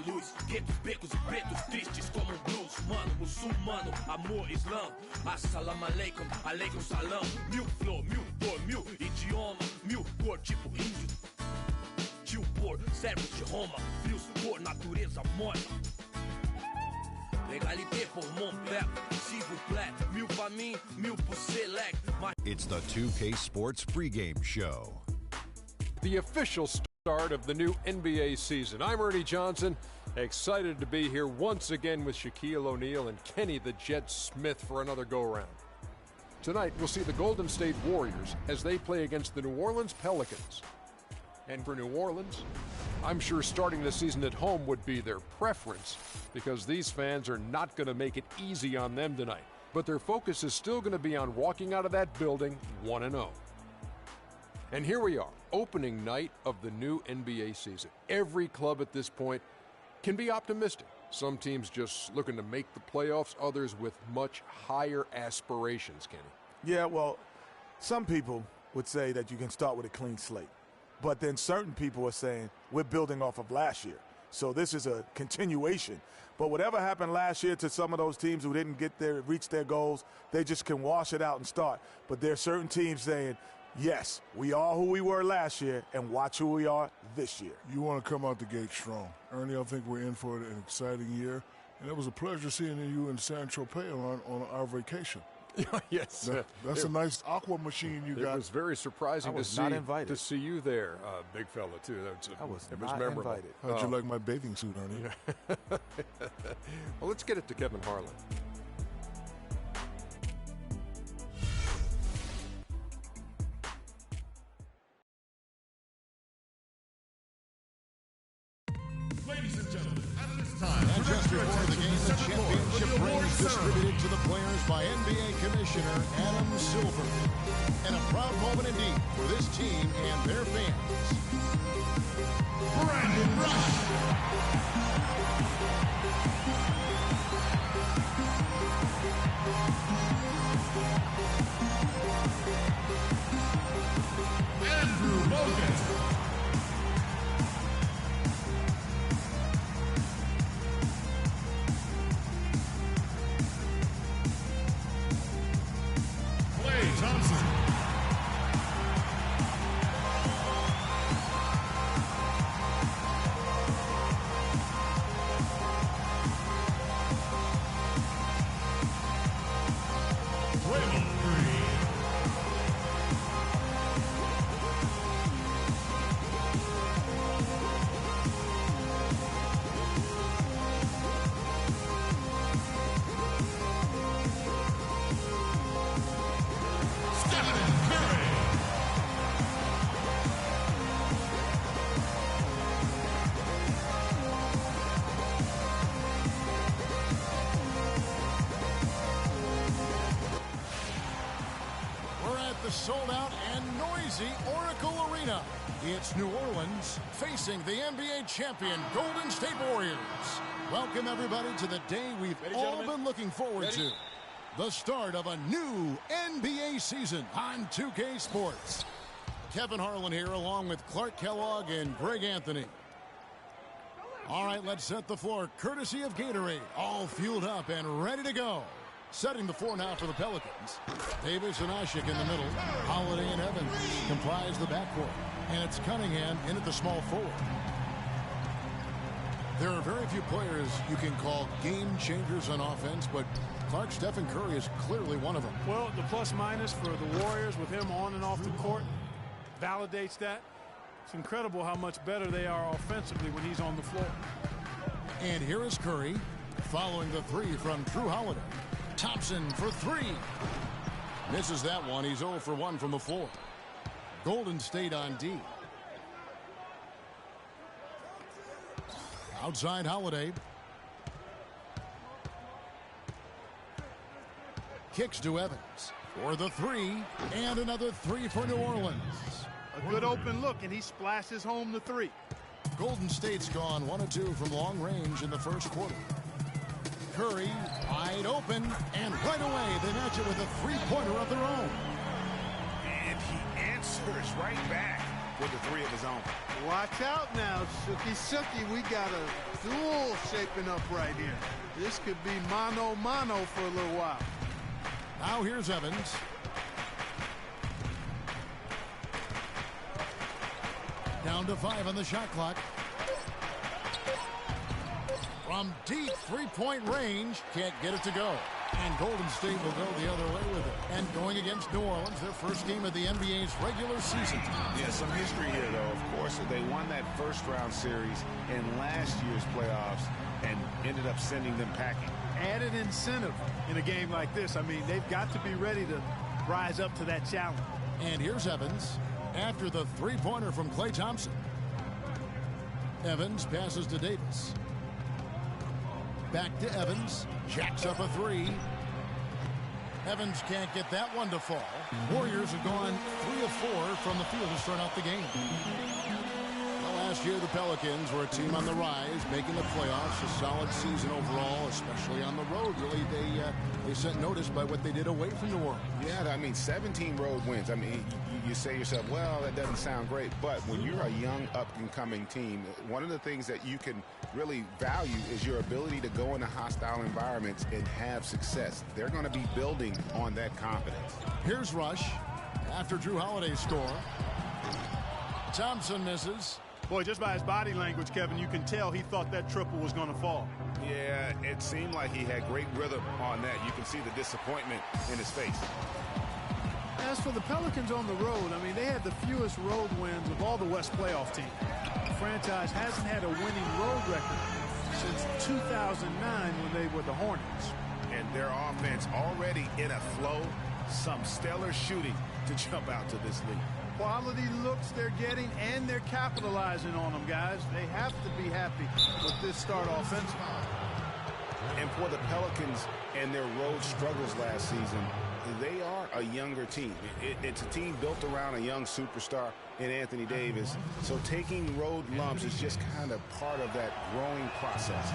luz, guetos, becos e pretos tristes como um blues. Mano, muçulmano, amor, islã. Assalamu alaikum, alaikum salam. Mil flor, mil cor, mil idioma, mil cor tipo índio. Tio por, servos de Roma, frios por natureza morta. Legalité pour mon peuple, s'il vous plaît. Mil pra mim, mil pour select. It's the 2K Sports pregame show. The official start of the new NBA season. I'm Ernie Johnson, excited to be here once again with Shaquille O'Neal and Kenny the Jet Smith for another go-round. Tonight, we'll see the Golden State Warriors as they play against the New Orleans Pelicans. And for New Orleans, I'm sure starting the season at home would be their preference because these fans are not going to make it easy on them tonight. But their focus is still going to be on walking out of that building 1-0. And here we are, opening night of the new NBA season. Every club at this point can be optimistic. Some teams just looking to make the playoffs, others with much higher aspirations, Kenny. Yeah, well, some people would say that you can start with a clean slate. But then certain people are saying we're building off of last year. So this is a continuation. But whatever happened last year to some of those teams who didn't reach their goals, they just can wash it out and start. But there are certain teams saying, yes, we are who we were last year, and watch who we are this year. You want to come out the gate strong. Ernie, I think we're in for an exciting year. And it was a pleasure seeing you in San Tropez on our vacation. Yes. That's a nice aqua machine you got. It was very surprising to see you there, big fella, too. I was it not was memorable. invited. How'd you like my bathing suit, Ernie? Well, let's get it to Kevin Harlan. Ladies and gentlemen, at this time, and just before the game, the championship ring is distributed to the players by NBA Commissioner Adam Silver. And a proud moment indeed for this team and their fans. Brandon Rush. Andrew Bogut. Thompson. Draymond Green. The sold-out and noisy Oracle Arena. It's New Orleans facing the NBA champion Golden State Warriors. Welcome, everybody, to the day we've all been looking forward to. The start of a new NBA season on 2K Sports. Kevin Harlan here along with Clark Kellogg and Greg Anthony. All right, let's set the floor courtesy of Gatorade. All fueled up and ready to go. Setting the floor now for the Pelicans. Davis and Ashik in the middle. Holiday and Evans comprise the backcourt. And it's Cunningham in at the small forward. There are very few players you can call game changers on offense, but Clark, Stephen Curry is clearly one of them. Well, the plus-minus for the Warriors with him on and off the court validates that. It's incredible how much better they are offensively when he's on the floor. And here is Curry following the three from Drew Holiday. Thompson for three. Misses that one. He's 0 for 1 from the floor. Golden State on D. Outside Holiday. Kicks to Evans for the three. And another three for New Orleans. A good open look, and he splashes home the three. Golden State's gone 1 of 2 from long range in the first quarter. Curry wide open, and right away they match it with a three-pointer of their own. And he answers right back. with the three of his own. Watch out now, Shooky. We got a duel shaping up right here. This could be mano-mano for a little while. Now here's Evans. Down to 5 on the shot clock. From deep three-point range, can't get it to go. And Golden State will go the other way with it. And going against New Orleans, their first game of the NBA's regular season. Yeah, some history here, though. Of course, they won that first-round series in last year's playoffs and ended up sending them packing. Added incentive in a game like this. I mean, they've got to be ready to rise up to that challenge. And here's Evans after the three-pointer from Klay Thompson. Evans passes to Davis. Back to Evans. Jacks up a three. Evans can't get that one to fall. Warriors have gone 3 of 4 from the field to start out the game. Well, last year the Pelicans were a team on the rise, making the playoffs. A solid season overall, especially on the road. Really, they sent notice by what they did away from New Orleans. Yeah, I mean, 17 road wins. I mean, you say to yourself, well, that doesn't sound great. But when you're a young, up-and-coming team, one of the things that you can really value is your ability to go into hostile environments and have success. They're going to be building on that confidence. Here's Rush after Drew Holiday's score. Thompson misses. Boy, just by his body language, Kevin, you can tell he thought that triple was going to fall. Yeah, it seemed like he had great rhythm on that. You can see the disappointment in his face. As for the Pelicans on the road, I mean, they had the fewest road wins of all the West playoff teams. The franchise hasn't had a winning road record since 2009 when they were the Hornets. And their offense already in a flow, some stellar shooting to jump out to this league. Quality looks they're getting, and they're capitalizing on them, guys. They have to be happy with this start offensively. And for the Pelicans and their road struggles last season, they are a younger team. It's a team built around a young superstar in Anthony Davis. So taking road lumps is just kind of part of that growing process.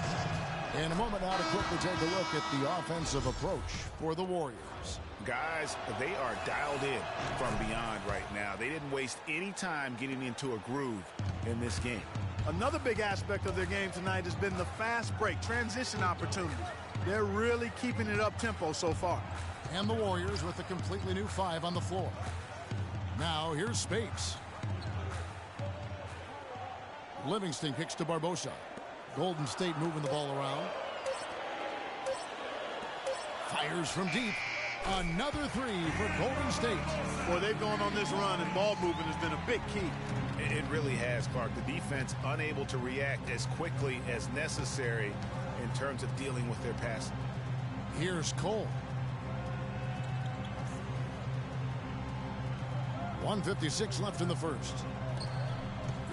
In a moment now to quickly take a look at the offensive approach for the Warriors. Guys, they are dialed in from beyond right now. They didn't waste any time getting into a groove in this game. Another big aspect of their game tonight has been the fast break, transition opportunities. They're really keeping it up-tempo so far. And the Warriors with a completely new 5 on the floor. Now here's Spates. Livingston kicks to Barbosa. Golden State moving the ball around. Fires from deep. Another 3 for Golden State. Boy, they've gone on this run, and ball movement has been a big key. It really has, Clark. The defense unable to react as quickly as necessary in terms of dealing with their passing. Here's Cole. 1:56 left in the first.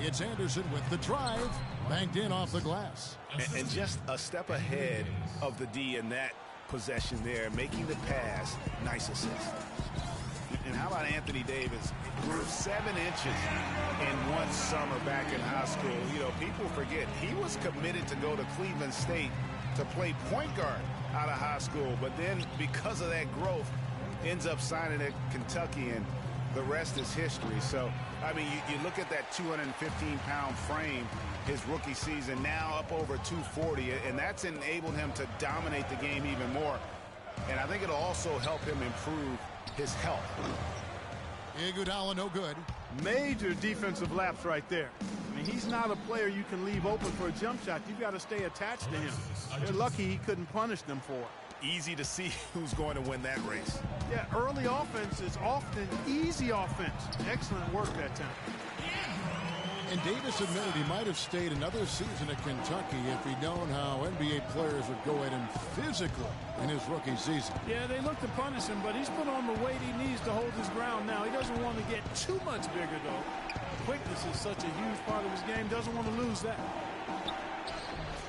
It's Anderson with the drive. Banked in off the glass. And just a step ahead of the D in that possession there, making the pass. Nice assist. And how about Anthony Davis? Grew 7 inches in one summer back in high school. You know, people forget he was committed to go to Cleveland State to play point guard out of high school. But then because of that growth, ends up signing at Kentucky, and the rest is history. So, I mean, you look at that 215-pound frame his rookie season, now up over 240, and that's enabled him to dominate the game even more. And I think it'll also help him improve his health. Iguodala no good. Major defensive lapse right there. I mean, he's not a player you can leave open for a jump shot. You've got to stay attached to him. They're lucky he couldn't punish them for it. Easy to see who's going to win that race. Yeah, early offense is often easy offense. Excellent work that time. And Davis admitted he might have stayed another season at Kentucky if he'd known how NBA players would go at him physically in his rookie season. Yeah, they look to punish him, but he's put on the weight he needs to hold his ground now. He doesn't want to get too much bigger, though. Quickness is such a huge part of his game. Doesn't want to lose that.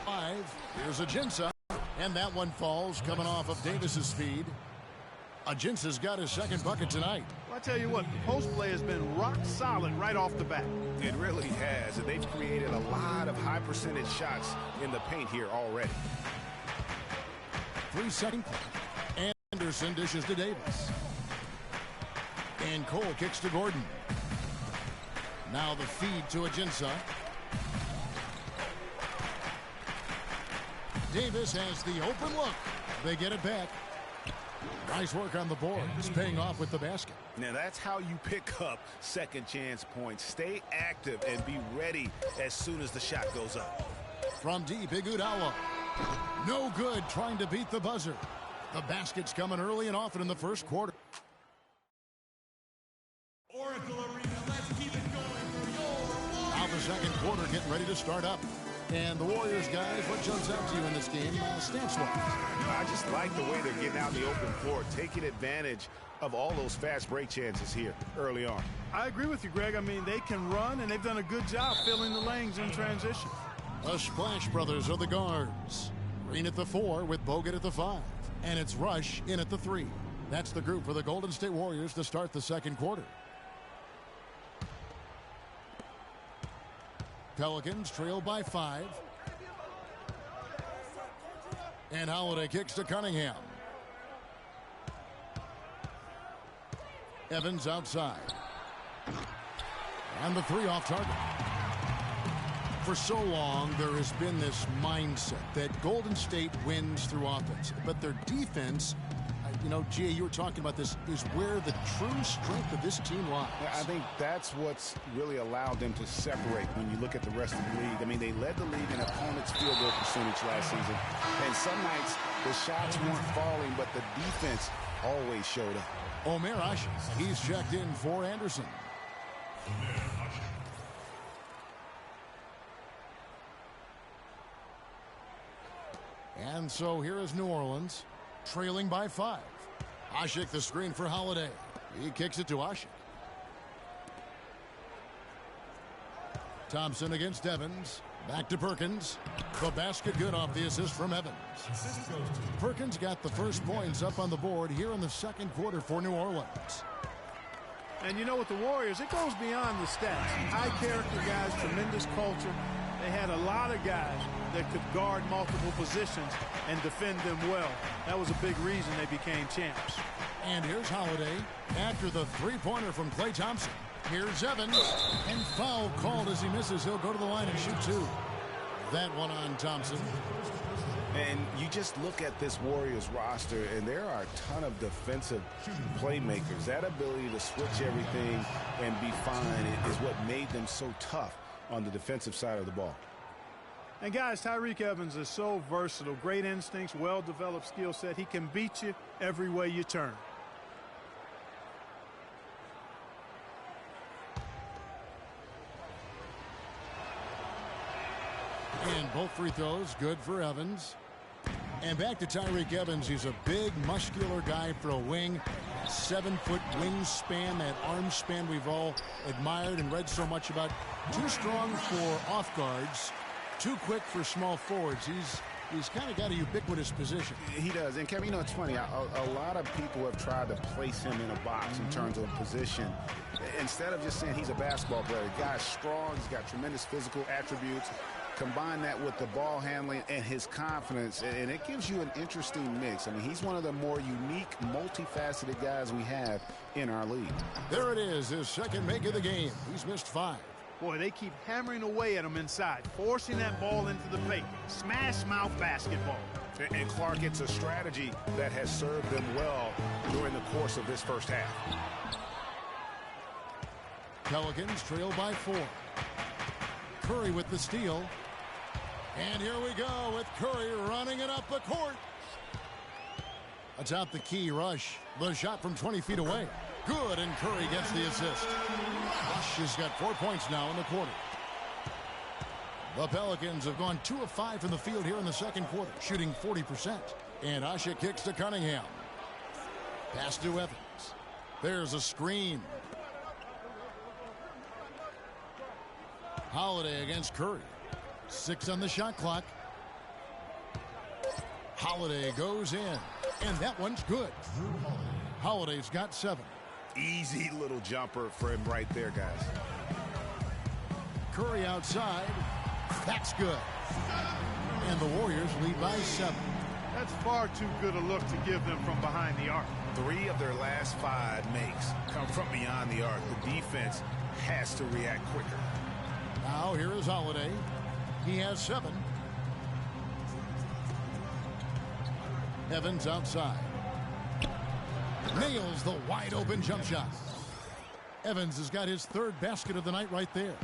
5. Here's Ajinça. And that one falls coming off of Davis's speed. Ajinça's got his second bucket tonight. Well, I tell you what, the post play has been rock solid right off the bat. It really has, and they've created a lot of high percentage shots in the paint here already. 3-second play. Anderson dishes to Davis. And Cole kicks to Gordon. Now the feed to Ajinça. Davis has the open look. They get it back. Nice work on the board. It's paying off with the basket. Now that's how you pick up second chance points. Stay active and be ready as soon as the shot goes up. From deep, Iguodala. No good trying to beat the buzzer. The basket's coming early and often in the first quarter. Oracle Arena, let's keep it going for your Now the second quarter getting ready to start up. And the Warriors, guys, what jumps out to you in this game, stance-wise? I just like the way they're getting out in the open floor, taking advantage of all those fast break chances here early on. I agree with you, Greg. I mean, they can run, and they've done a good job filling the lanes in transition. The Splash Brothers are the guards. Green at the 4 with Bogut at the 5. And it's Rush in at the 3. That's the group for the Golden State Warriors to start the second quarter. Pelicans trail by 5. And Holiday kicks to Cunningham. Evans outside. And the 3 off target. For so long, there has been this mindset that Golden State wins through offense. But their defense, you know, Gia, you were talking about this, is where the true strength of this team lies. I think that's what's really allowed them to separate when you look at the rest of the league. I mean, they led the league in opponents' field goal percentage last season. And some nights, the shots weren't falling, but the defense always showed up. Omer Ashe, he's checked in for Anderson. And so here is New Orleans, trailing by 5. Ashe the screen for Holiday. He kicks it to Ashe. Thompson against Evans. Back to Perkins. The basket good off the assist from Evans. Perkins got the first points up on the board here in the second quarter for New Orleans. And you know, with the Warriors, it goes beyond the stats. High character guys, tremendous culture. They had a lot of guys that could guard multiple positions and defend them well. That was a big reason they became champs. And here's Holiday after the three-pointer from Klay Thompson. Here's Evans, and foul called as he misses. He'll go to the line and shoot 2. That one on Thompson. And you just look at this Warriors roster, and there are a ton of defensive playmakers. That ability to switch everything and be fine is what made them so tough on the defensive side of the ball. And guys, Tyreke Evans is so versatile. Great instincts, well-developed skill set. He can beat you every way you turn. And both free throws good for Evans. And back to Tyreke Evans. He's a big, muscular guy for a wing. 7-foot wingspan, that arm span we've all admired and read so much about. Too strong for off guards, too quick for small forwards. He's kind of got a ubiquitous position. He does. And Kevin, you know, it's funny. A lot of people have tried to place him in a box in terms of position. Instead of just saying he's a basketball player, the guy's strong. He's got tremendous physical attributes. Combine that with the ball handling and his confidence, and it gives you an interesting mix. I mean, he's one of the more unique, multifaceted guys we have in our league. There it is, his second make of the game. He's missed 5. Boy, they keep hammering away at him inside, forcing that ball into the paint. Smash mouth basketball. And Clark, it's a strategy that has served them well during the course of this first half. Pelicans trail by 4. Curry with the steal. And here we go with Curry running it up the court. Atop the key, Rush. The shot from 20 feet away. Good, and Curry gets the assist. Rush has got 4 points now in the quarter. The Pelicans have gone 2 of 5 from the field here in the second quarter, shooting 40%. And Ashe kicks to Cunningham. Pass to Evans. There's a screen. Holiday against Curry. 6 on the shot clock. Holiday goes in, and that one's good. Holiday's got 7. Easy little jumper for him right there, guys. Curry outside. That's good. And the Warriors lead by 7. That's far too good a look to give them from behind the arc. 3 of their last 5 makes come from beyond the arc. The defense has to react quicker. Now here is Holiday. He has 7. Evans outside. Nails the wide open jump shot. Evans has got his 3rd basket of the night right there.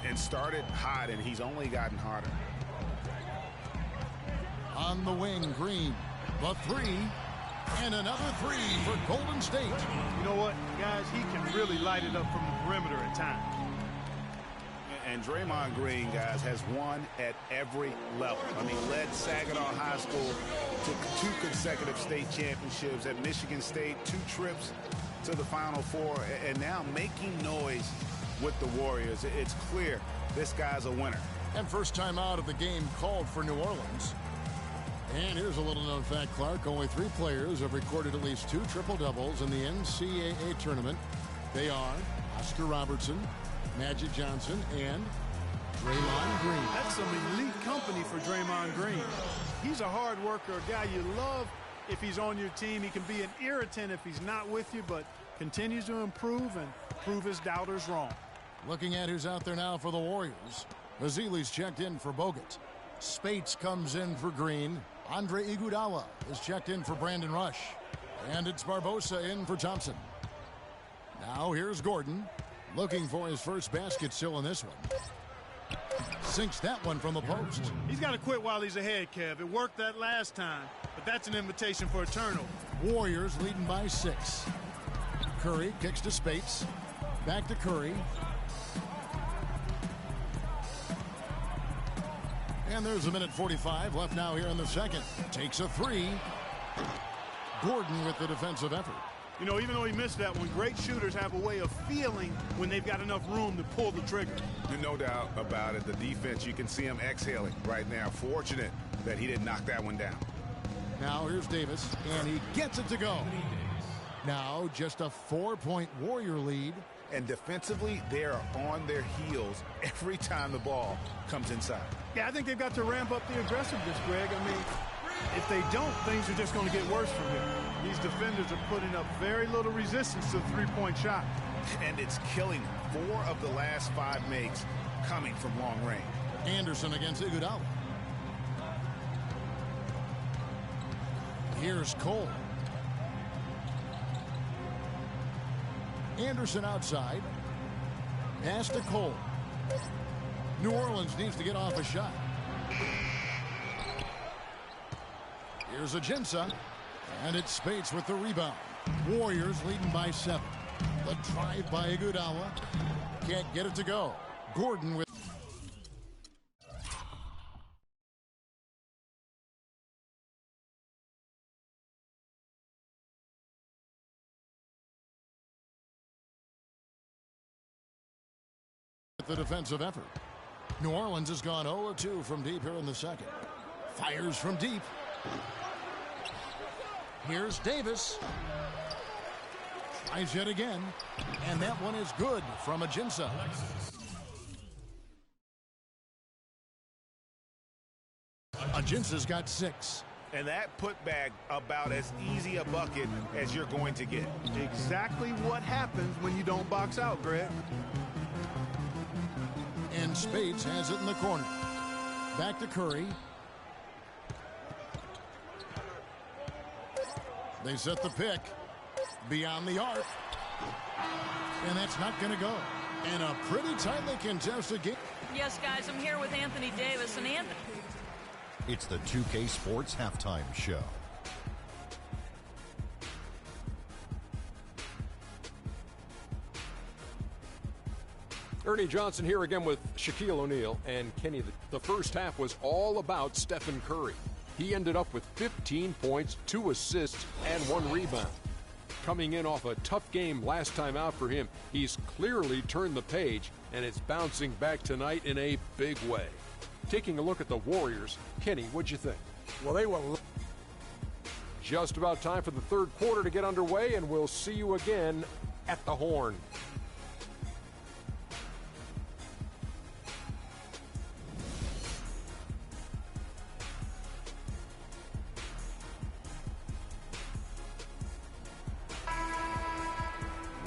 And started hot, and he's only gotten hotter. On the wing, Green. The 3. And another 3 for Golden State. You know what, guys? He can really light it up from the perimeter at times. And Draymond Green, guys, has won at every level. I mean, led Saginaw High School to 2 consecutive state championships. At Michigan State, 2 trips to the Final Four. And now making noise with the Warriors. It's clear this guy's a winner. And first time out of the game called for New Orleans. And here's a little known fact, Clark. Only 3 players have recorded at least 2 triple-doubles in the NCAA tournament. They are Oscar Robertson, Magic Johnson, and Draymond Green. That's some elite company for Draymond Green. He's a hard worker, a guy you love if he's on your team. He can be an irritant if he's not with you, but continues to improve and prove his doubters wrong. Looking at who's out there now for the Warriors. Ezeli's checked in for Bogut. Spates comes in for Green. Andre Iguodala is checked in for Brandon Rush. And it's Barbosa in for Thompson. Now here's Gordon. Looking for his first basket still in this one. Sinks that one from the post. He's got to quit while he's ahead, Kev. It worked that last time, but that's an invitation for a turnover. Warriors leading by 6. Curry kicks to Spates. Back to Curry. And there's a minute 45 left now here in the second. Takes a 3. Gordon with the defensive effort. You know, even though he missed that one, great shooters have a way of feeling when they've got enough room to pull the trigger. No doubt about it. The defense, you can see him exhaling right now. Fortunate that he didn't knock that one down. Now here's Davis, and he gets it to go. Now just a 4-point Warrior lead. And defensively, they're on their heels every time the ball comes inside. Yeah, I think they've got to ramp up the aggressiveness, Greg. I mean, if they don't, things are just going to get worse from here. These defenders are putting up very little resistance to the three-point shot. And it's killing them. 4 of the last 5 makes coming from long range. Anderson against Iguodala. Here's Cole. Anderson outside. Pass to Cole. New Orleans needs to get off a shot. Here's Ajinça. And it's Spates with the rebound. Warriors leading by 7. The drive by Iguodala. Can't get it to go. Gordon with the defensive effort. New Orleans has gone 0-2 from deep here in the second. Fires from deep. Here's Davis. Tries yet again. And that one is good from Ajinça. Ajinça's got 6. And that put back about as easy a bucket as you're going to get. Exactly what happens when you don't box out, Greg. And Spates has it in the corner. Back to Curry. They set the pick. Beyond the arc. And that's not going to go. And a pretty tightly contested game. Yes, guys, I'm here with Anthony Davis. And Anthony. It's the 2K Sports Halftime Show. Ernie Johnson here again with Shaquille O'Neal and Kenny. The first half was all about Stephen Curry. He ended up with 15 points, 2 assists, and 1 rebound. Coming in off a tough game last time out for him, he's clearly turned the page, and it's bouncing back tonight in a big way. Taking a look at the Warriors, Kenny, what'd you think? Well, they were just about time for the third quarter to get underway, and we'll see you again at the Horn.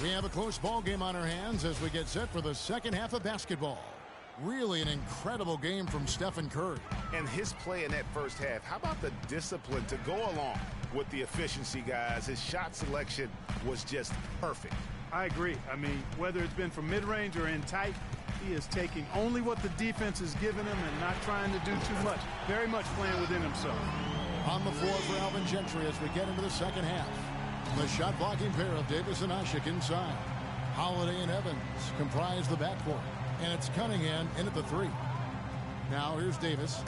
We have a close ball game on our hands as we get set for the second half of basketball. Really an incredible game from Stephen Curry. And his play in that first half, how about the discipline to go along with the efficiency, guys? His shot selection was just perfect. I agree. I mean, whether it's been from mid-range or in tight, he is taking only what the defense is giving him and not trying to do too much. Very much playing within himself. On the floor for Alvin Gentry as we get into the second half. The shot blocking pair of Davis and Asik inside. Holiday and Evans comprise the backcourt. And it's Cunningham in at the 3. Now here's Davis.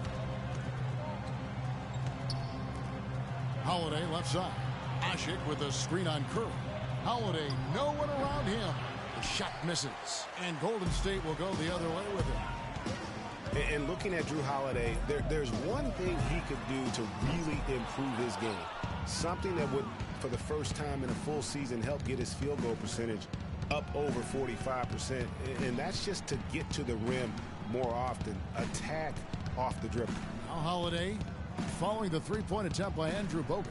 Holiday left side. Asik with a screen on Curry. Holiday, no one around him. The shot misses. And Golden State will go the other way with it. And looking at Drew Holiday, there's one thing he could do to really improve his game. Something that would, for the first time in a full season, help get his field goal percentage up over 45%. And that's just to get to the rim more often. Attack off the dribble. Now Holiday following the three-point attempt by Andrew Bogut.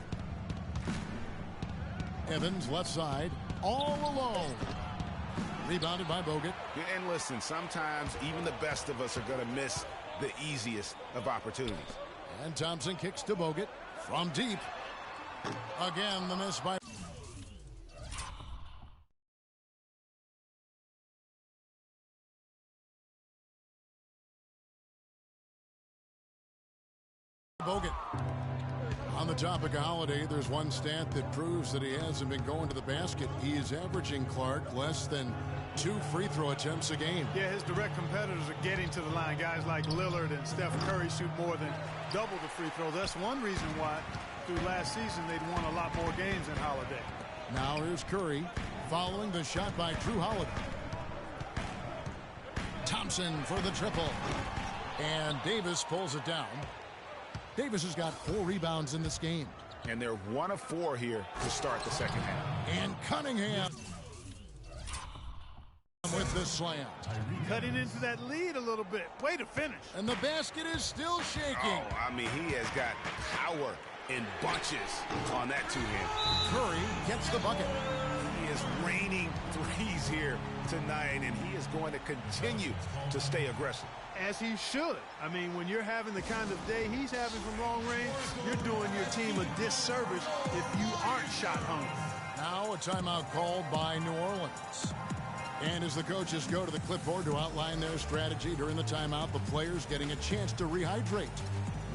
Evans left side all alone. Rebounded by Bogut. And listen, sometimes even the best of us are going to miss the easiest of opportunities. And Thompson kicks to Bogut from deep. Again, the miss by Bogut. On the topic of Holiday, there's one stat that proves that he hasn't been going to the basket. He is averaging, Clark, less than 2 free throw attempts a game. Yeah, his direct competitors are getting to the line. Guys like Lillard and Steph Curry shoot more than double the free throw. That's one reason why through last season they'd won a lot more games than Holiday. Now here's Curry following the shot by Drew Holiday. Thompson for the triple. And Davis pulls it down. Davis has got 4 rebounds in this game. And they're 1 of 4 here to start the second half. And Cunningham with the slam. Cutting into that lead a little bit. Way to finish. And the basket is still shaking. Oh, I mean, he has got power in bunches on that two-hand. Curry gets the bucket. He is raining threes here tonight, and he is going to continue to stay aggressive. As he should. I mean, when you're having the kind of day he's having from long range, you're doing your team a disservice if you aren't shot hungry. Now a timeout called by New Orleans. And as the coaches go to the clipboard to outline their strategy during the timeout, the players getting a chance to rehydrate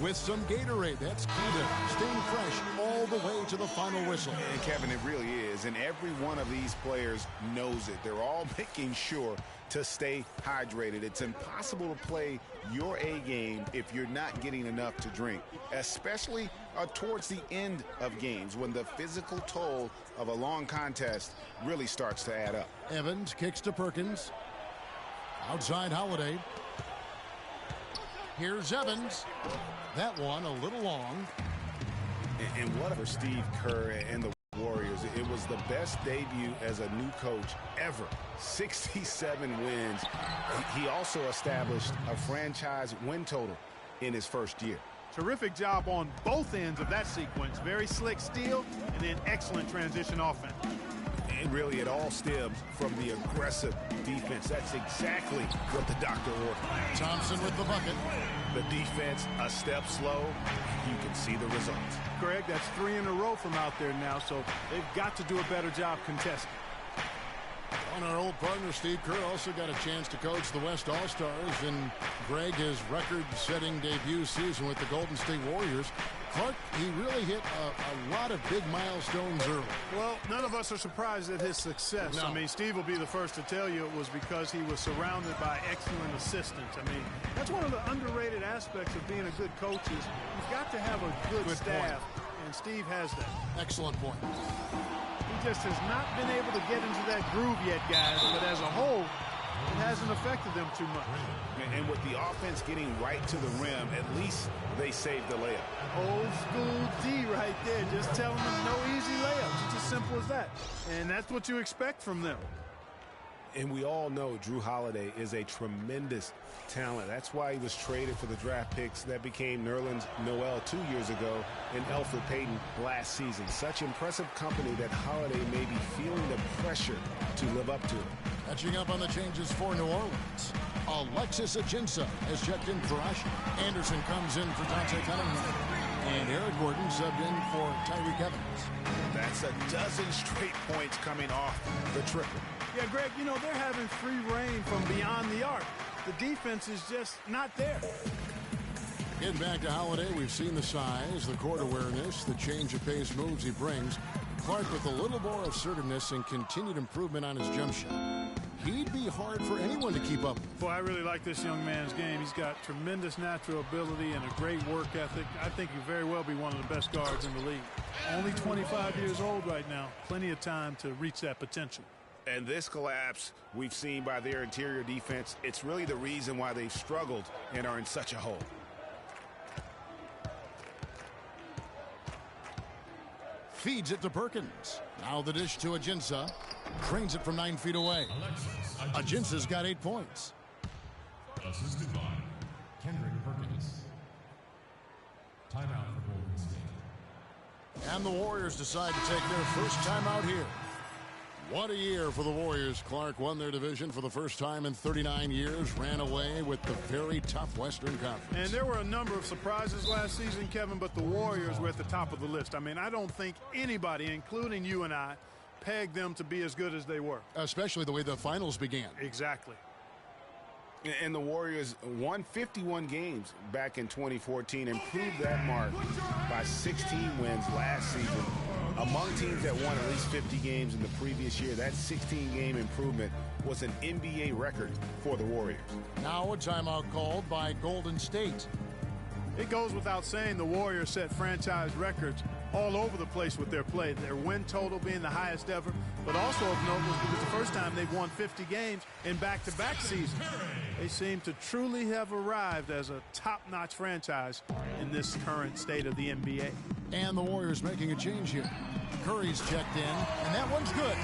with some Gatorade. That's key to staying fresh all the way to the final whistle. And Kevin, it really is. And every one of these players knows it. They're all making sure to stay hydrated. It's impossible to play your A game if you're not getting enough to drink, especially towards the end of games when the physical toll of a long contest really starts to add up. Evans kicks to Perkins. Outside Holiday. Here's Evans. That one a little long. And what for Steve Kerr and the Warriors. It was the best debut as a new coach ever. 67 wins. He also established a franchise win total in his first year. Terrific job on both ends of that sequence. Very slick steal and then excellent transition offense. And really it all stems from the aggressive defense. That's exactly what the doctor ordered. Thompson with the bucket. The defense a step slow. You can see the results. Greg, that's 3 in a row from out there now, so they've got to do a better job contesting. On our old partner, Steve Kerr also got a chance to coach the West All-Stars in Greg, his record-setting debut season with the Golden State Warriors. Clark, he really hit a lot of big milestones early. Well, none of us are surprised at his success. No. I mean, Steve will be the first to tell you it was because he was surrounded by excellent assistants. I mean, that's one of the underrated aspects of being a good coach is you've got to have a good staff, and Steve has that. Excellent point. He just has not been able to get into that groove yet, guys, but as a whole, it hasn't affected them too much. And with the offense getting right to the rim, at least they saved the layup. Old school D right there, just telling them no easy layups. It's as simple as that. And that's what you expect from them. And we all know Drew Holiday is a tremendous talent. That's why he was traded for the draft picks that became Nerlens Noel 2 years ago and Elfrid Payton last season. Such impressive company that Holiday may be feeling the pressure to live up to it. Catching up on the changes for New Orleans. Alexis Ajinça has checked in for Ash. Anderson comes in for Dante Cunningham. And Eric Gordon subbed in for Tyreke Evans. That's a dozen straight points coming off the triple. Yeah, Greg, you know, they're having free reign from beyond the arc. The defense is just not there. Getting back to Holiday, we've seen the size, the court awareness, the change of pace moves he brings. Clark with a little more assertiveness and continued improvement on his jump shot. He'd be hard for anyone to keep up. Boy, I really like this young man's game. He's got tremendous natural ability and a great work ethic. I think he'll very well be one of the best guards in the league. Only 25 years old right now. Plenty of time to reach that potential. And this collapse we've seen by their interior defense, it's really the reason why they've struggled and are in such a hole. Feeds it to Perkins. Now the dish to Ajinça. Trains it from 9 feet away. Ajinça's got 8 points. Assisted by Kendrick Perkins. Timeout for Golden State. And the Warriors decide to take their first timeout here. What a year for the Warriors. Clark won their division for the first time in 39 years, ran away with the very tough Western Conference. And there were a number of surprises last season, Kevin, but the Warriors were at the top of the list. I mean, I don't think anybody, including you and I, pegged them to be as good as they were. Especially the way the finals began. Exactly. And the Warriors won 51 games back in 2014, improved that mark by 16 wins last season. Among teams that won at least 50 games in the previous year, that 16-game improvement was an NBA record for the Warriors. Now a timeout called by Golden State. It goes without saying the Warriors set franchise records all over the place with their play. Their win total being the highest ever, but also of note was it was the first time they've won 50 games in back-to-back seasons. They seem to truly have arrived as a top-notch franchise in this current state of the NBA. And the Warriors making a change here. Curry's checked in, and that one's good.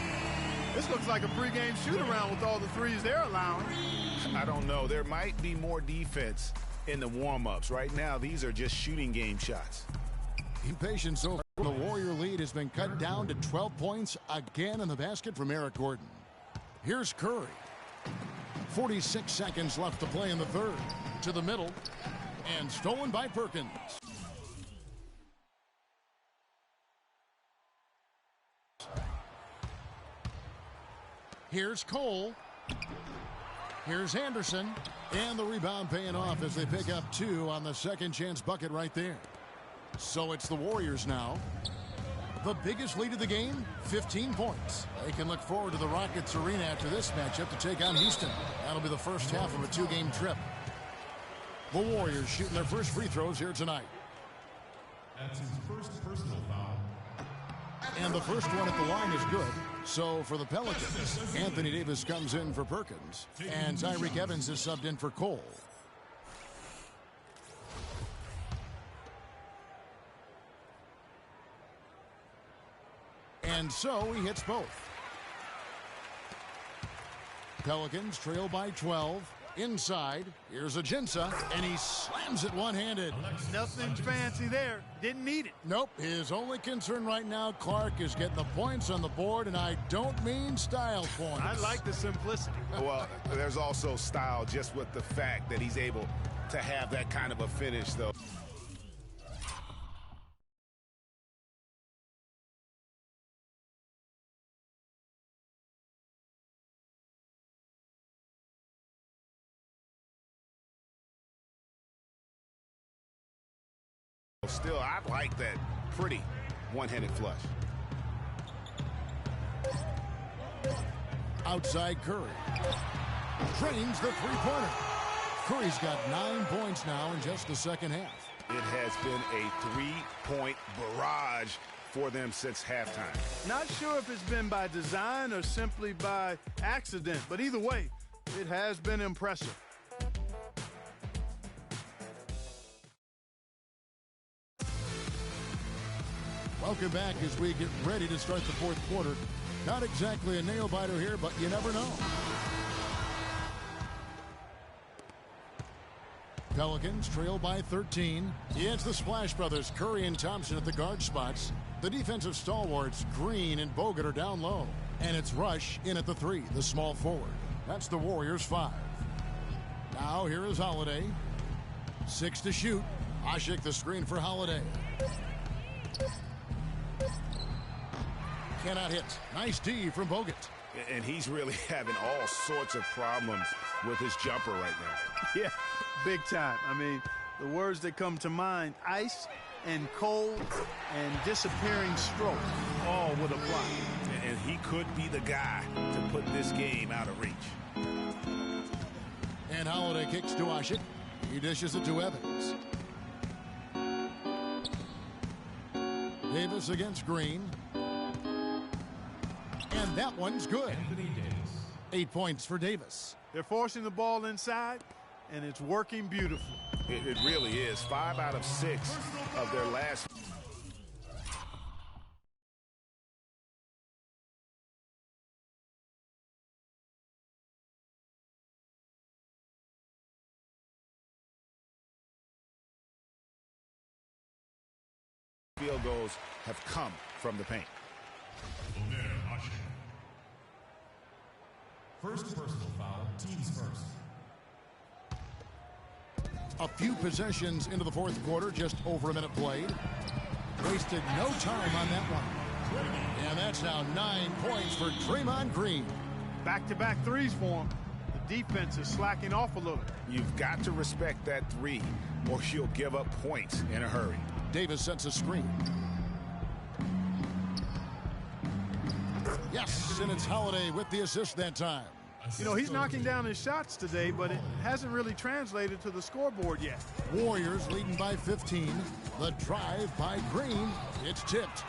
This looks like a pregame shoot-around with all the threes they're allowing. I don't know. There might be more defense in the warm-ups. Right now, these are just shooting game shots. Impatient so far. The Warrior lead has been cut down to 12 points again in the basket from Eric Gordon. Here's Curry. 46 seconds left to play in the third. To the middle, and stolen by Perkins. Here's Cole. Here's Anderson. And the rebound paying off as they pick up 2 on the second chance bucket right there. So it's the Warriors now. The biggest lead of the game, 15 points. They can look forward to the Rockets Arena after this matchup to take on Houston. That'll be the first half of a 2-game trip. The Warriors shooting their first free throws here tonight. That's his first personal foul. And the first one at the line is good. So for the Pelicans, Anthony Davis comes in for Perkins. And Tyreke Evans is subbed in for Cole. And so he hits both. Pelicans trail by 12. Inside, here's Ajinça, and he slams it one-handed. Nothing fancy there. Didn't need it. Nope. His only concern right now, Clark, is getting the points on the board, and I don't mean style points. I like the simplicity. Well, there's also style just with the fact that he's able to have that kind of a finish, though. Still, I like that pretty one-handed flush. Outside Curry. Drains the three-pointer. Curry's got 9 points now in just the second half. It has been a three-point barrage for them since halftime. Not sure if it's been by design or simply by accident, but either way, it has been impressive. Welcome back as we get ready to start the fourth quarter. Not exactly a nail-biter here, but you never know. Pelicans trail by 13. It's the Splash Brothers, Curry and Thompson at the guard spots. The defensive stalwarts, Green and Bogut, are down low. And it's Rush in at the 3, the small forward. That's the Warriors' 5. Now here is Holiday. 6 to shoot. Asik the screen for Holiday. Cannot hit. Nice D from Bogut. And he's really having all sorts of problems with his jumper right now. Yeah, big time. I mean, the words that come to mind, ice and cold and disappearing stroke, all would apply. And he could be the guy to put this game out of reach. And Holiday kicks to Asik. He dishes it to Evans. Davis against Green. And that one's good. 8 points for Davis. They're forcing the ball inside, and it's working beautifully. It really is. 5 out of 6 of their last. Field goals have come from the paint. First personal foul, teams first. A few possessions into the fourth quarter, just over a minute played. Wasted no time on that one. And that's now 9 points for Draymond Green. Back-to-back threes for him. The defense is slacking off a little. You've got to respect that 3, or you'll give up points in a hurry. Davis sets a screen. Yes, and it's Holiday with the assist that time. You know, he's knocking down his shots today, but it hasn't really translated to the scoreboard yet. Warriors leading by 15. The drive by Green. It's tipped.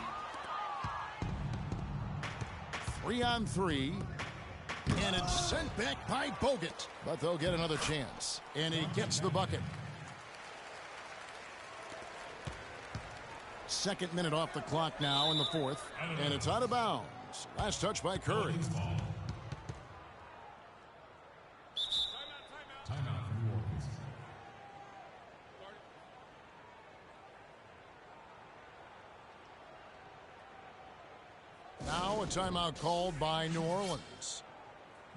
3 on 3. And it's sent back by Bogut. But they'll get another chance. And he gets the bucket. Second minute off the clock now in the fourth. And it's out of bounds. Last touch by Curry. Timeout for New Orleans. Now a timeout called by New Orleans.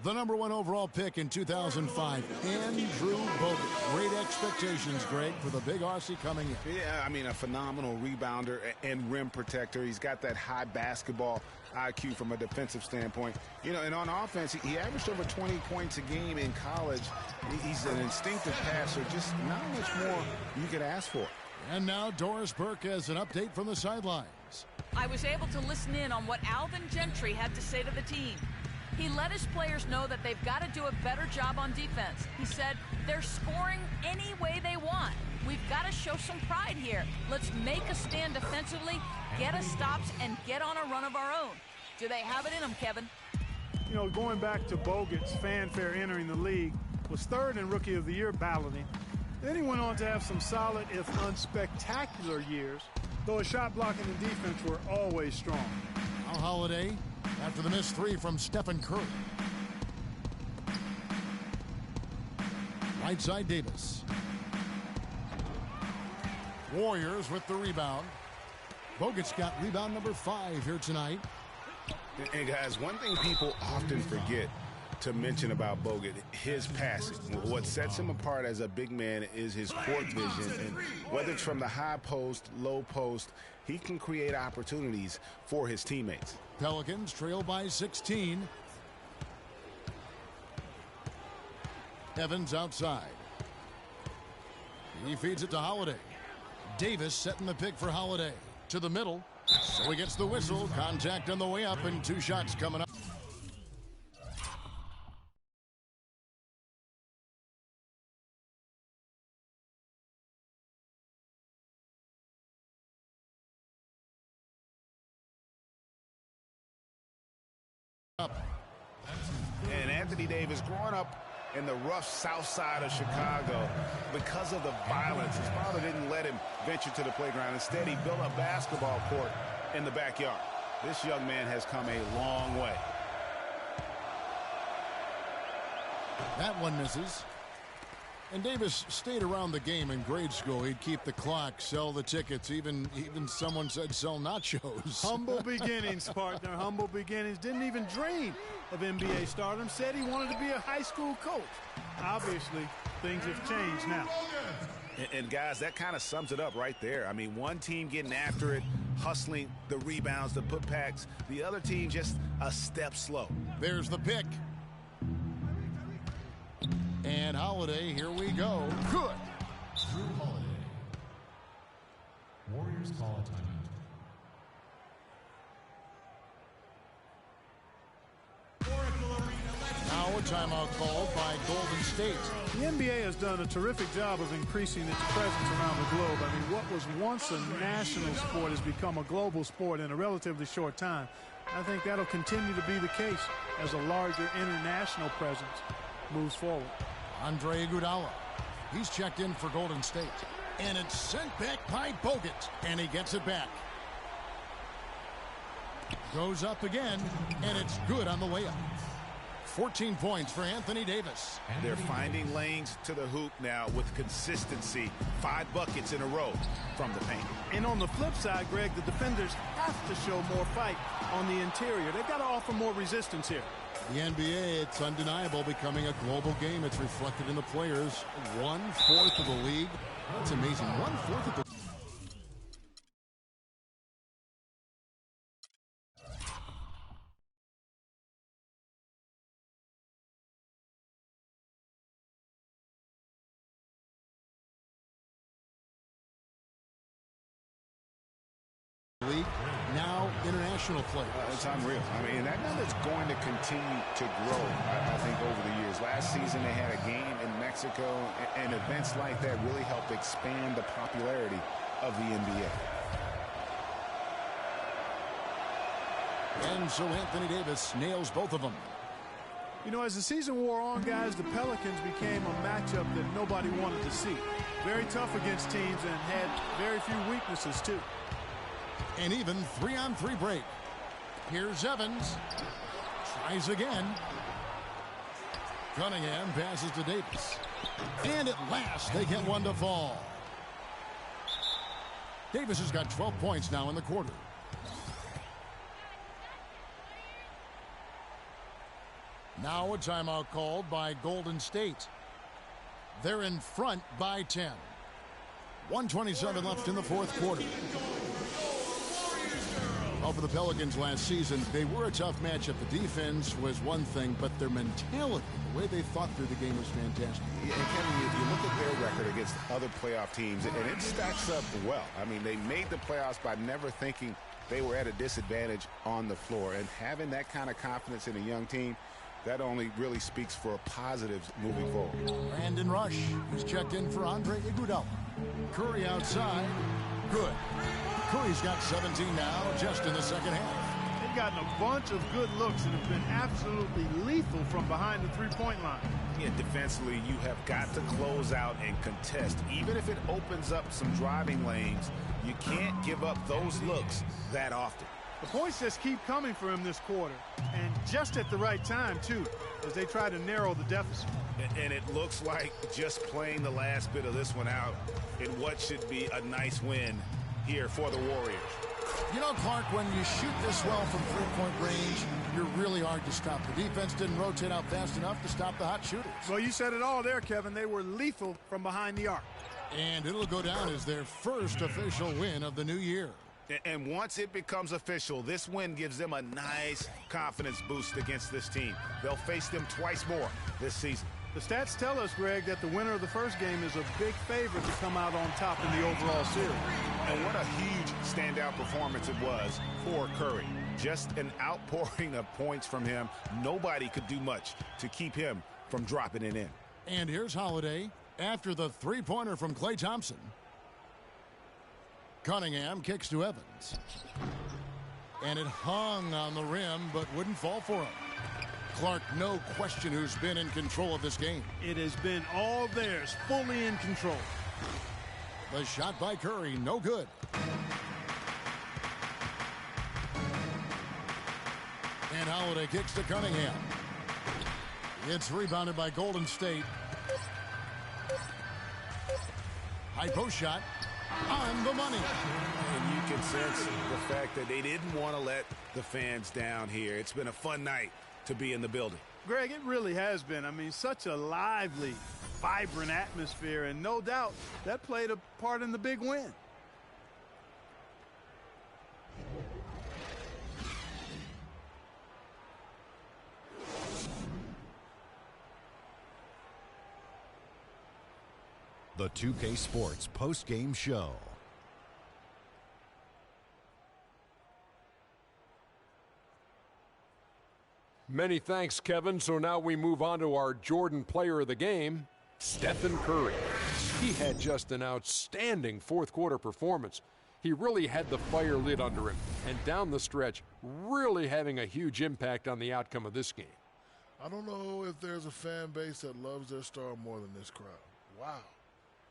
The #1 overall pick in 2005, Andrew Bogut. Great expectations, Greg, for the big Aussie coming in. Yeah, I mean, a phenomenal rebounder and rim protector. He's got that high basketball IQ from a defensive standpoint. You know, and on offense, he averaged over 20 points a game in college. He's an instinctive passer, just not much more you could ask for. And now Doris Burke has an update from the sidelines. I was able to listen in on what Alvin Gentry had to say to the team. He let his players know that they've got to do a better job on defense. He said they're scoring any way they want. We've got to show some pride here. Let's make a stand defensively, get us stops, and get on a run of our own. Do they have it in them, Kevin? You know, going back to Bogut's fanfare entering the league, was third in Rookie of the Year balloting. Then he went on to have some solid, if unspectacular years, though his shot blocking and defense were always strong. Now Holiday after the missed 3 from Stephen Curry. Right side Davis. Warriors with the rebound. Bogut's got rebound number 5 here tonight. And guys, one thing people often forget to mention about Bogut, his passing. What sets him apart as a big man is his court vision. And whether it's from the high post, low post, he can create opportunities for his teammates. Pelicans trail by 16. Evans outside. He feeds it to Holiday. Davis setting the pick for Holiday. To the middle. So he gets the whistle. Contact on the way up and 2 shots coming up. And Anthony Davis growing up in the rough south side of Chicago, because of the violence, his father didn't let him venture to the playground. Instead, he built a basketball court in the backyard. This young man has come a long way. That one misses. And Davis stayed around the game in grade school. He'd keep the clock, sell the tickets, even someone said sell nachos. Humble beginnings, partner, humble beginnings. Didn't even dream of NBA stardom. Said he wanted to be a high school coach. Obviously, things have changed now. And guys, that kind of sums it up right there. I mean, one team getting after it, hustling the rebounds, the putbacks. The other team just a step slow. There's the pick. And Holiday, here we go. Good. Drew Holiday. Warriors call a timeout. Now a timeout called by Golden State. The NBA has done a terrific job of increasing its presence around the globe. I mean, what was once a national sport has become a global sport in a relatively short time. I think that'll continue to be the case as a larger international presence moves forward. Andre Iguodala. He's checked in for Golden State. And it's sent back by Bogut. And he gets it back. Goes up again. And it's good on the layup. 14 points for Anthony Davis. They're finding lanes to the hoop now with consistency. 5 buckets in a row from the paint. And on the flip side, Greg, the defenders have to show more fight on the interior. They've got to offer more resistance here. The NBA, it's undeniable, becoming a global game. It's reflected in the players. 1/4 of the league. That's amazing. 1/4 of the league, now international players. It's unreal. I mean, that number's going to continue to grow, I think, over the years. Last season, they had a game in Mexico, and events like that really helped expand the popularity of the NBA. And so Anthony Davis nails both of them. You know, as the season wore on, guys, the Pelicans became a matchup that nobody wanted to see. Very tough against teams and had very few weaknesses, too. And even 3-on-3 break. Here's Evans. Tries again. Cunningham passes to Davis. And at last, they get one to fall. Davis has got 12 points now in the quarter. Now a timeout called by Golden State. They're in front by 10. 1:27 left in the fourth quarter. Well, for the Pelicans last season, they were a tough matchup. The defense was one thing, but their mentality, the way they thought through the game was fantastic. Yeah, and Kevin, you look at their record against other playoff teams, and it stacks up well. I mean, they made the playoffs by never thinking they were at a disadvantage on the floor. And having that kind of confidence in a young team, that only really speaks for positives moving forward. Brandon Rush is checked in for Andre Iguodala. Curry outside. Good. Curry's got 17 now just in the second half. They've gotten a bunch of good looks and have been absolutely lethal from behind the three-point line. Yeah, defensively, you have got to close out and contest. Even if it opens up some driving lanes, you can't give up those looks that often. The points just keep coming for him this quarter, and just at the right time, too, as they try to narrow the deficit. And it looks like just playing the last bit of this one out in what should be a nice win here for the Warriors. You know, Clark, when you shoot this well from three-point range, you're really hard to stop. The defense didn't rotate out fast enough to stop the hot shooters. Well, you said it all there, Kevin. They were lethal from behind the arc. And it'll go down as their first official win of the new year. And once it becomes official, this win gives them a nice confidence boost against this team. They'll face them twice more this season. The stats tell us, Greg, that the winner of the first game is a big favorite to come out on top in the overall series. And what a huge standout performance it was for Curry. Just an outpouring of points from him. Nobody could do much to keep him from dropping it in. And here's Holiday after the three-pointer from Klay Thompson. Cunningham kicks to Evans. And it hung on the rim, but wouldn't fall for him. Clark, no question who's been in control of this game. It has been all theirs, fully in control. The shot by Curry, no good. And Holiday kicks to Cunningham. It's rebounded by Golden State. High post shot on the money. And you can sense the fact that they didn't want to let the fans down here. It's been a fun night to be in the building. Greg, it really has been. I mean, such a lively, vibrant atmosphere, and no doubt that played a part in the big win. The 2K Sports post-game show. Many thanks, Kevin. So now we move on to our Jordan player of the game, Stephen Curry. He had just an outstanding fourth quarter performance. He really had the fire lit under him, and down the stretch, really having a huge impact on the outcome of this game. I don't know if there's a fan base that loves their star more than this crowd. Wow.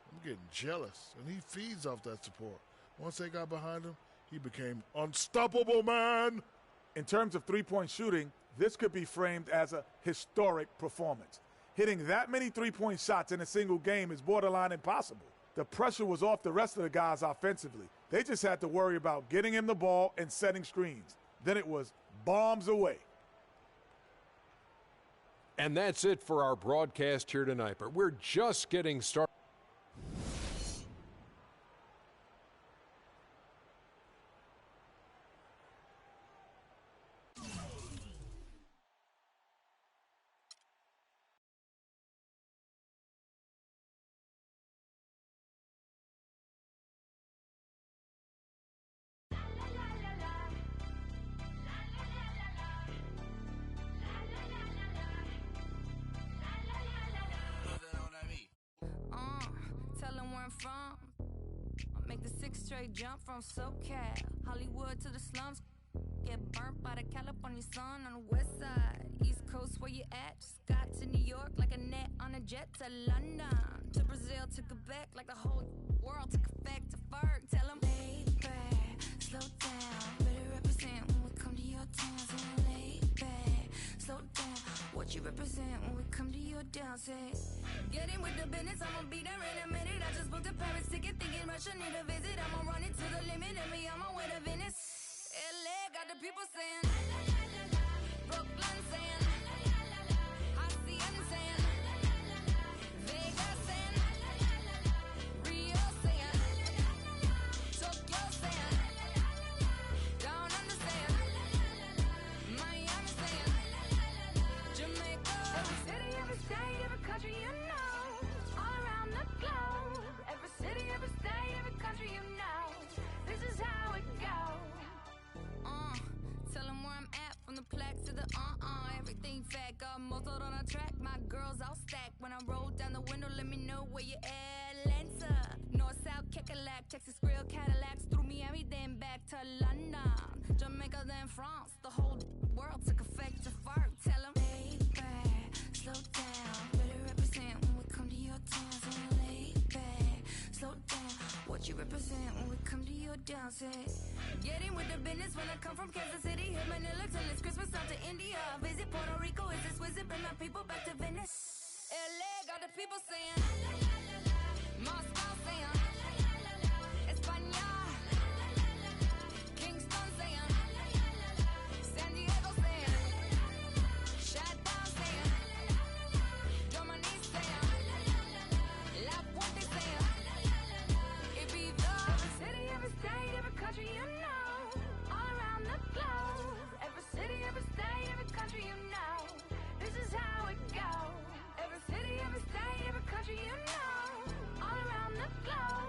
I'm getting jealous, and he feeds off that support. Once they got behind him, he became unstoppable, man. In terms of three-point shooting, this could be framed as a historic performance. Hitting that many three-point shots in a single game is borderline impossible. The pressure was off the rest of the guys offensively. They just had to worry about getting him the ball and setting screens. Then it was bombs away. And that's it for our broadcast here tonight, but we're just getting started. From I make the 6 straight jump from SoCal, Hollywood to the slums. Get burnt by the California sun on the west side. East Coast, where you at? Just got to New York like a net on a jet to London. To Brazil, to Quebec, like the whole world took effect to Ferg. Tell them, lay back, slow down. Better represent when we come to your town. So lay back, slow down. What you represent when we come to your down, say. Get in with the business, I'ma be there in a minute. I just booked a Paris ticket, thinking Russia need a visit. I'ma run it to the limit, and me on my way to Venice. LA got the people saying, Brooklyn saying, Hacienda saying, Vegas saying, Rio saying, Tokyo saying, Down Under saying, Miami saying, Jamaica. Every city, every state, every country you know, all around the globe. Every city, every state, every country you know, this is how it goes. Tell them where I'm at, from the plaque to the everything fat, got muzzled on a track. My girls all stacked. When I roll down the window, let me know where you at. Atlanta, North, South, Kekalak, Texas Grill, Cadillacs, through Miami, then back to London, Jamaica, then France. The whole world took effect to fart. Tell them, lay back, slow down. Better represent when we come to your town. So lay back, slow down. What you represent when we come to your down, say. Get in with the business when I come from Kansas City. Hit Manila till it's Christmas, out to India. Visit Puerto Rico, is this visit? Bring my people back to Venice. LA got the people saying, Moscow saying, España, Kingston saying, San Diego saying, Shutdown saying, Germany saying, La Puente saying, Ibiza. Every city, every state, every country you know, all around the globe. Every city, every state, every country you know, this is how it goes. Every city, every state, every country you know, all around the globe.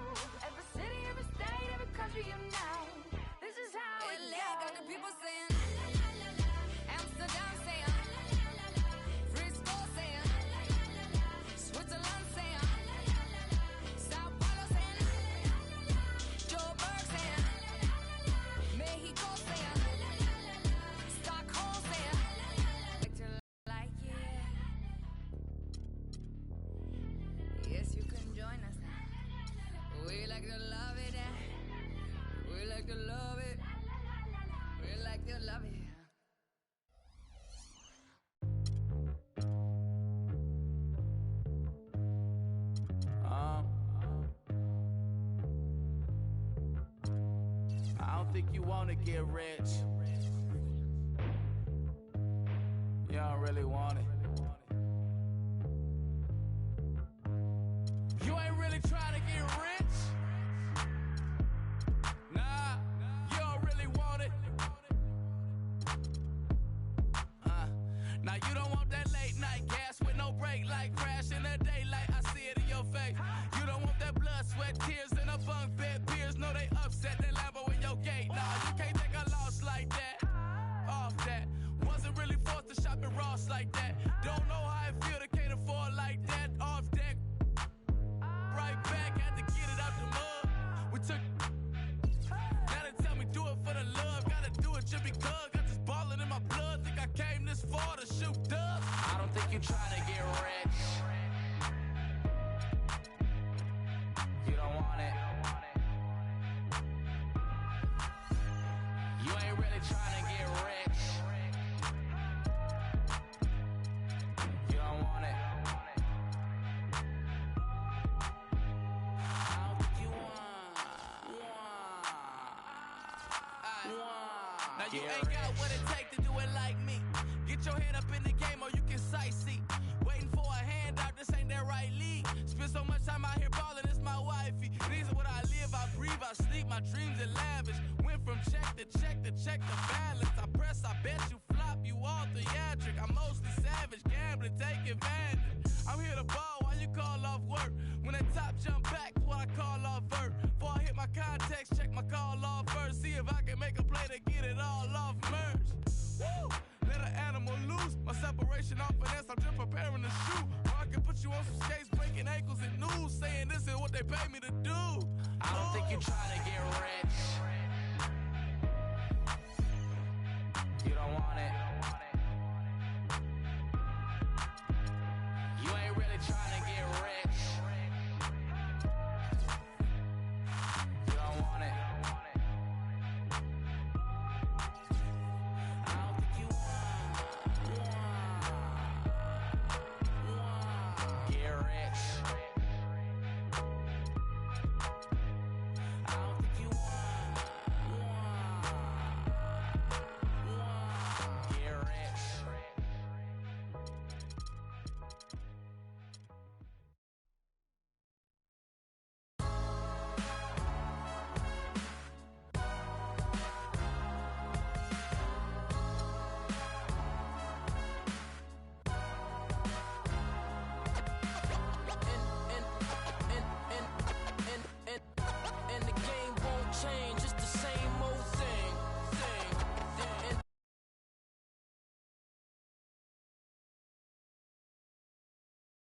don't think you wanna get rich. You don't really want it. You ain't really trying to get rich. Nah, you don't really want it. Now you don't want that late night gas with no break, like crash in the daylight. I see it in your face. You don't want that blood, sweat, tears in a bunk bed. Peers know they upset. That Lambo in your gate. Nah, you can't take a loss like that. Off that. Wasn't really forced to shop at Ross like that. Don't know how I feel to can't afford like that. Off deck. Right back, had to get it out the mud. We took. Now they tell me do it for the love. Gotta do it just because. Got this ballin' in my blood. Think I came this far to shoot dubs. I don't think you trying to get rich. You don't want it. You ain't really trying to get rich. You don't want it. I don't think you want. Now you ain't got what it takes to do it like me. Get your head up in the game or you can sightsee. Waiting for a handout, this ain't that right league. Spend so much time out here ballin', it's my wifey. These are what I live, I breathe, I sleep, my dreams are lavish. Went from check to check to check the balance. I press, I bet you flop, you all theatric. I'm mostly savage, gambling, take advantage. I'm here to ball while you call off work. When that top jump back, what I call off vert. Before I hit my context, check my call off first. See if I can make a play to get it all off merge. Woo! Let an animal loose. My separation off finesse, I'm just preparing to shoot. Or I can put you on some skates, breaking ankles and news, saying this is what they pay me to do. I don't think you trying to get rich. You don't want it.